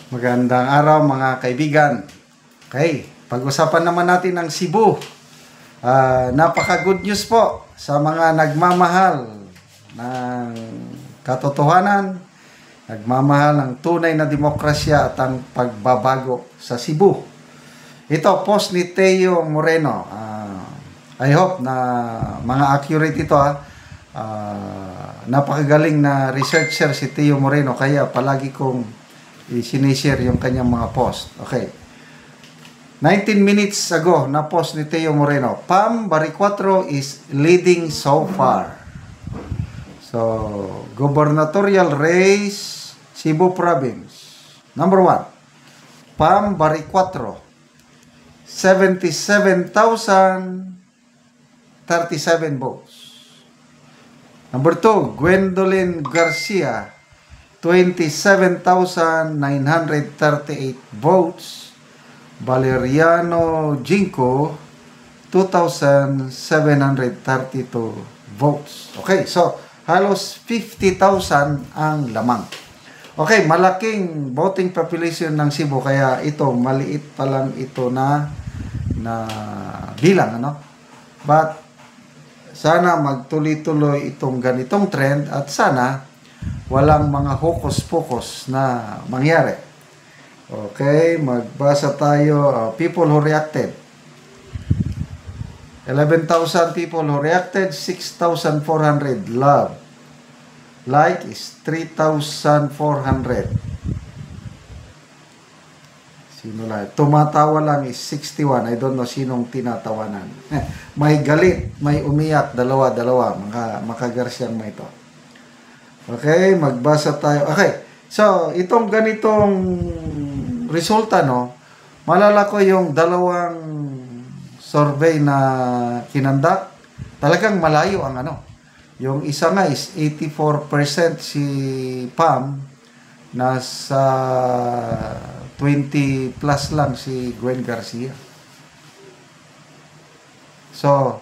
Magandang araw mga kaibigan. Okay, pag-usapan naman natin ang Cebu. Napaka-good news po sa mga nagmamahal ng katotohanan, nagmamahal ng tunay na demokrasya at ang pagbabago sa Cebu. Ito, post ni Teo Moreno. I hope na mga accurate ito. Napakagaling na researcher si Teo Moreno, kaya palagi kong i-sinishare yung kanyang mga post. Okay. 19 minutes ago na post ni Teo Moreno. Pam Baricuatro is leading so far. So, gubernatorial race, Cebu Province. Number 1, Pam Baricuatro. 77,037 votes. Number 2, Gwendolyn Garcia. 27,938 votes. Valeriano Jinko, 2,732 votes. Okay, so halos 50,000 ang lamang. Okay, malaking voting population ng Cebu, kaya ito, maliit pa lang ito na bilang, ano? But sana magtuloy-tuloy itong ganitong trend at sana walang mga hokus-pokus na mangyari. Okay, magbasa tayo. People who reacted. 11,000 people who reacted, 6,400 love. Like is 3,400. Sino lang? Tumatawa lang is 61. I don't know sinong tinatawanan. May galit, may umiyak, dalawa-dalawa. Makagarsyang may ito. Okay, magbasa tayo. Okay, so itong ganitong resulta, no, malala ko yung dalawang survey na kinandak. Talagang malayo ang ano. Yung isa nga is 84% si Pam, nasa 20 plus lang si Gwen Garcia. So,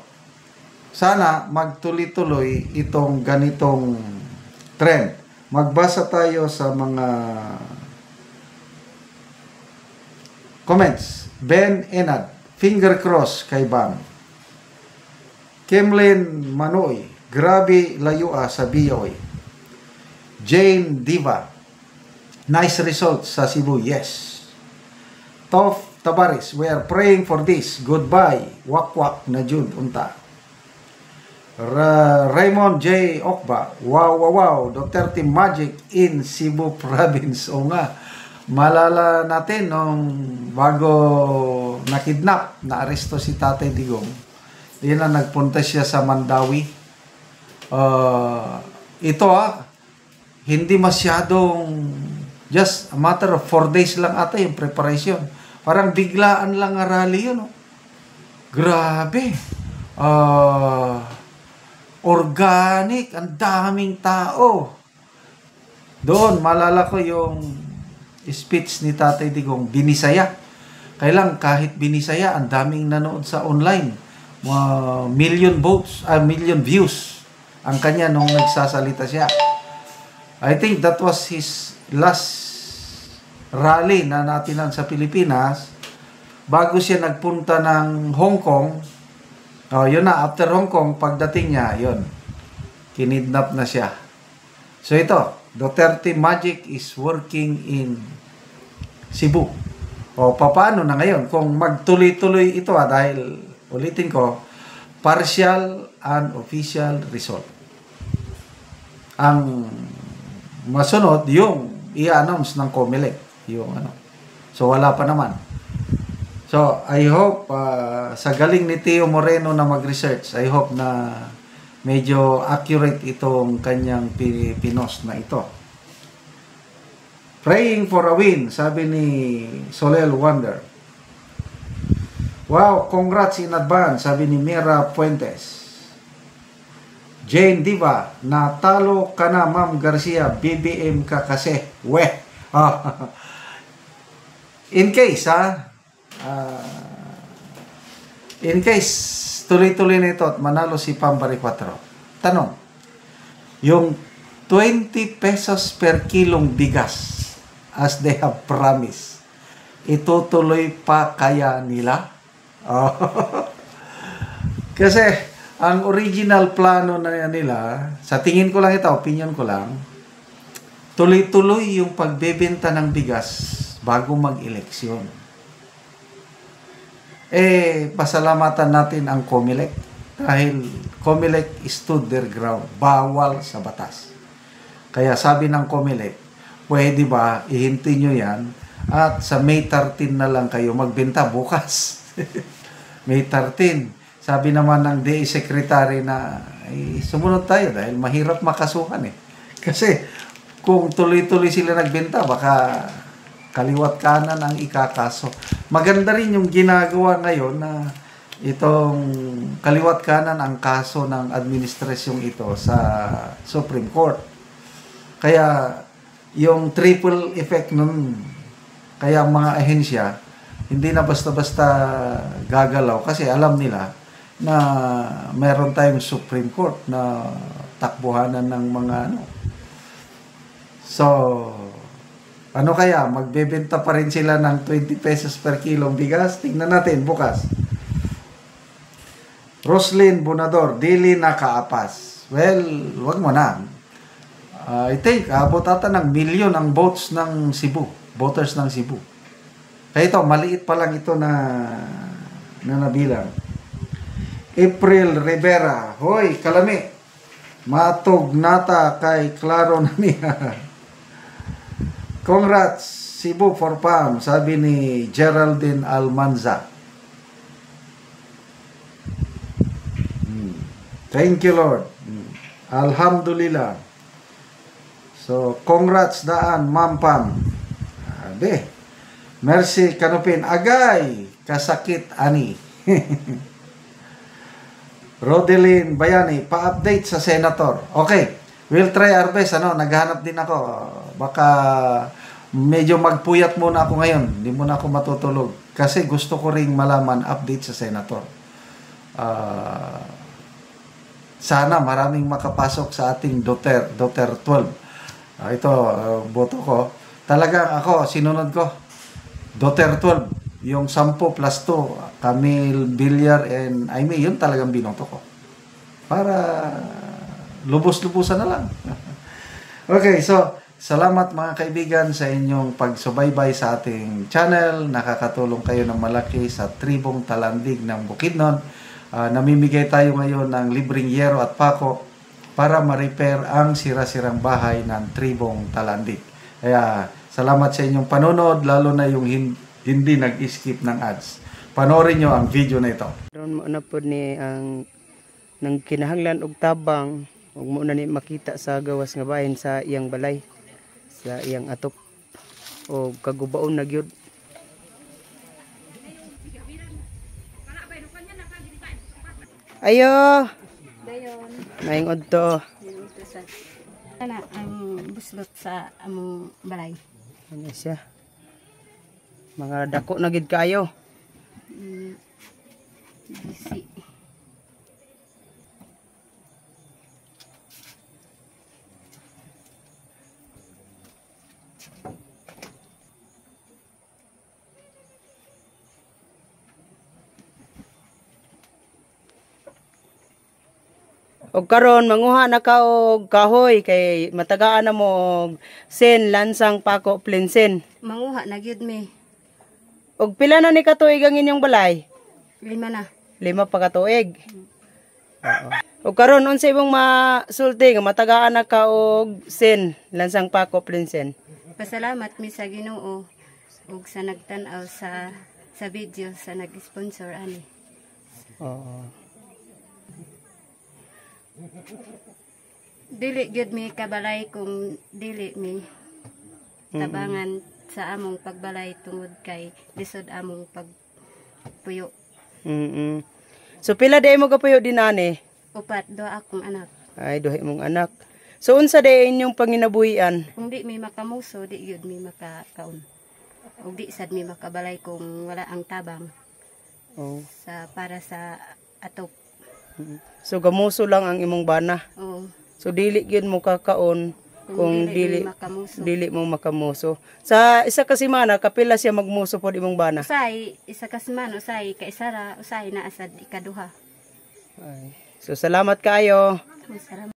sana magtuloy-tuloy itong ganitong trend. Magbasa tayo sa mga comments. Ben Enad, finger cross kay Bam. Kimlin Manoy, grabe layua sa BOI. Jane Diva, nice results sa Cebu, yes. Tof Tabaris, we are praying for this. Goodbye, wakwak na June unta. Raymond J. Okba, wow, Duterte magic in Cebu Province. O nga, malala natin nung bago nakidnap, na-aresto si Tatay Digong, yun na nagpunta siya sa Mandawi. Ito hindi masyadong, just a matter of 4 days lang ata yung preparation. Parang biglaan lang ang rally yun. Grabe. Organic, ang daming tao. Doon, malala ko yung speech ni Tatay Digong, binisaya. Kailang kahit binisaya, ang daming nanood sa online. Million views ang kanya nung nagsasalita siya. I think that was his last rally na natinan sa Pilipinas bago siya nagpunta ng Hong Kong. Yun na, after Hong Kong, pagdating niya, yun, kinidnap na siya. So ito, Duterte magic is working in Cebu. Paano na ngayon? Kung magtuloy-tuloy ito, dahil, ulitin ko, partial and official result. Ang masunod, yung i-announce ng COMELEC. Yung ano. So wala pa naman. So, I hope sa galing ni Teo Moreno na mag-research, I hope na medyo accurate itong kanyang pinost na ito. Praying for a win, sabi ni Solel Wonder. Wow, congrats in advance, sabi ni Mira Puentes. Jane Diva, natalo ka na Ma'am Garcia, BBM ka kasi. Weh. In case, in case tuloy-tuloy na ito at manalo si Pam Baricuatro. Tanong, yung 20 pesos per kilong bigas as they have promised. Itutuloy pa kaya nila? Oh. Kasi ang original plano na nila, sa tingin ko lang ito, opinion ko lang, tuloy-tuloy yung pagbebenta ng bigas bago mag-eleksyon. Pasalamatan natin ang COMELEC dahil COMELEC stood their ground. Bawal sa batas. Kaya sabi ng COMELEC, pwede ba ihinti nyo yan at sa May 13 na lang kayo magbenta bukas. May 13. Sabi naman ng DA Secretary na sumunod tayo dahil mahirap makasuhan eh. Kasi kung tuloy-tuloy sila nagbenta, baka kaliwat kanan ang ikakaso. Maganda rin yung ginagawa ngayon na itong kaliwat kanan ang kaso ng administrasyong ito sa Supreme Court. Kaya yung triple effect nun, kaya ang mga ahensya, hindi na basta-basta gagalaw kasi alam nila na meron tayong Supreme Court na takbuhanan ng mga ano. So, ano kaya? Magbebenta pa rin sila ng 20 pesos per kilong bigas? Tingnan natin bukas. Roslyn Bunador, dili nakaapas. Well, wag mo na. I think, abot ata ng milyon ang votes ng Cebu. Voters ng Cebu. Kaya ito, maliit pa lang ito na nabilang. April Rivera, hoy, kalami. Matog nata kay klaro na niya. Congrats, Cebu for Pam, sabi ni Geraldine Almanza. Thank you, Lord. Alhamdulillah. So, congrats daan, Ma'am Pam. Abe. Mercy Kanupin, agay, kasakit ani. Rodeline Bayani, pa-update sa senator. Okay, we'll try our best. Naghahanap din ako. Baka medyo magpuyat muna ako ngayon. Hindi muna ako matutulog. Kasi gusto ko ring malaman update sa senator. Sana maraming makapasok sa ating Duterte 12. Ito, boto ko. Talagang ako, sinunod ko. Duterte 12. Yung 10 plus 2, Camille Villar and Aimee, yun talagang binoto ko. Para lubos-lubusan na lang. Okay, so, salamat mga kaibigan sa inyong pagsubaybay sa ating channel. Nakakatulong kayo ng malaki sa tribong Talandig ng Bukidnon. Namimigay tayo ngayon ng libreng yero at pako para ma-repair ang sira-sirang bahay ng tribong Talandig. Kaya, salamat sa inyong panonood, lalo na yung hindi nag-skip ng ads. Panoorin nyo ang video na ito. Ron mo na po ni ang nang kinahanglan og tabang, ug mo na ni makita sa gawas nga bahin sa iyang balay, sa iyang atop o kagubaon na gyud. Ayo. Dayon. Maingod to. Ana ang buslot sa among balay. Ano siya? Mga dako na gid kayo. Bisi. Og karon manguha na ka og kahoy kay matagaan na mo og sen lansang pako plinsen. Manguha na gyud mi. Og pila na ni katuig ang inyong balay? 5 na. 5 pa katuig. Oo. Og karon unsa imong masulti nga matagaan na ka og sen lansang pako plinsen? Pasalamat mi sa Ginoo ug sa nagtan-aw sa video sa nag-sponsor ani. Oo. Dili gyud mi kabalay kung dili mi tabangan sa among pagbalay tungod kay lisod among pagpuyo. So pila day mo kapuyo dinani? 4 akong anak. Ay duha imong anak. So unsa day inyong panginabuhian? Kung di mi makamuso, di gyud mi makakaon. Ug di sad mi makabalay kung wala ang tabang Oh. para sa atop. So gamuso lang ang imong bana. Oo. So dili gyud mo kakaon Kung dili mi makamuso. dili mo makamuso. Sa isa ka semana kapila siya magmuso pod imong bana. Usay isa ka semana usay ka isa ra usay na asad ikaduha. Ay. So salamat kaayo. Salamat.